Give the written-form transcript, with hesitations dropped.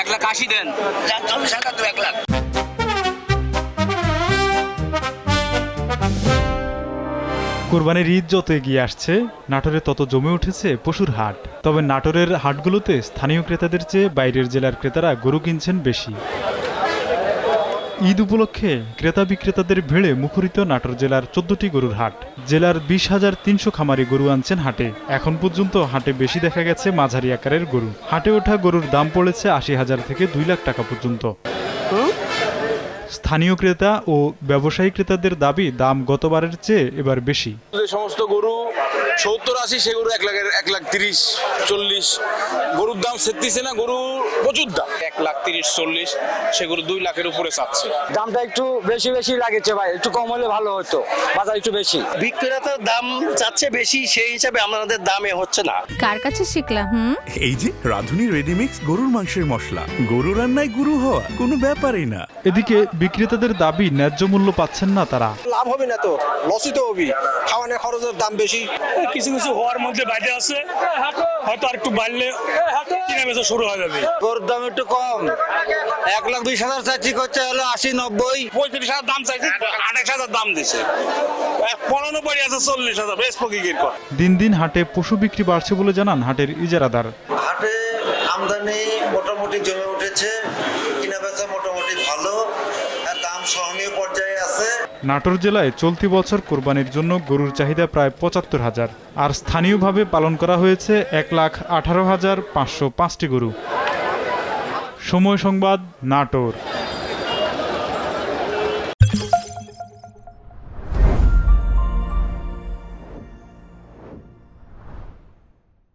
1,80,000 দেন, 40,000 তো 1 লাখ। কোরবানির ঈদ যত এগিয়ে আসছে, নাটোরে তত জমে উঠেছে পশুর হাট। তবে নাটোরের হাটগুলোতে স্থানীয় ক্রেতাদের চেয়ে বাইরের জেলার ক্রেতারা গরু কিনছেন বেশি। ঈদ উপলক্ষে ক্রেতা বিক্রেতাদের ভিড়ে মুখরিত নাটোর জেলার 14টি গরুর হাট। জেলার 20,300 খামারি গরু আনছেন হাটে। এখন পর্যন্ত হাটে বেশি দেখা গেছে মাঝারি আকারের গরু। হাটে ওঠা গরুর দাম পড়েছে 80,000 থেকে 2 লাখ টাকা পর্যন্ত। স্থানীয় ক্রেতা ও ব্যবসায়ী ক্রেতাদের দাবি দাম গতবারের চেয়ে এবার বেশি। যে সমস্ত গরু 70-80 সে গরু 1,30,000-1,40,000 গরুর দাম সেরতেছে না, গরু প্রচুর দাম 1,30,000-1,40,000 সে গরু 2 লাখের উপরে চাচ্ছে। দামটা একটু বেশি লাগেছে ভাই, একটু কম হলে ভালো হতো, বাজার একটু বেশি। বিক্রেতার দাম চাচ্ছে বেশি, সেই হিসাবে আমাদের দামে হচ্ছে না। কার কাছে শিখলাম? এই যে রাধুনী রেডিমিক্স গরুর মাংসের মশলা, গরু রান্নায় গুরু হওয়া কোনো ব্যাপারই না। এদিকে বিক্রেতাদের দাবি ন্যায্য মূল্য পাচ্ছেন না তারা। লাভ হবে না তো, লসই তো হবে, খাওয়ানোর খরচের দাম বেশি। কিছু কিছু হওয়ার মধ্যে বাইরে আছে, হয়তো আর একটু বাড়লে কিনা বেচা শুরু হয়ে যাবে। গরুর দাম একটু কম, 1,20,000 চাচ্ছি, করছে হলো 80-90। 35,000 দাম চাইছে, 28,000 দাম দিছে। 95 আছে 40,000, বেশ পকিগির কর। দিন দিন হাটে পশু বিক্রি বাড়ছে বলে জানান হাটের ইজারাদার। হাটে আমদানি মোটামুটি জমে উঠেছে, কিনা বেচা মোটামুটি ভালো, আর দাম সহনীয় পর্যায়ে আছে। নাটোর জেলায় চলতি বছর কোরবানির জন্য গরুর চাহিদা প্রায় 75,000, আর স্থানীয়ভাবে পালন করা হয়েছে 1,18,505টি গরু। সময় সংবাদ, নাটোর।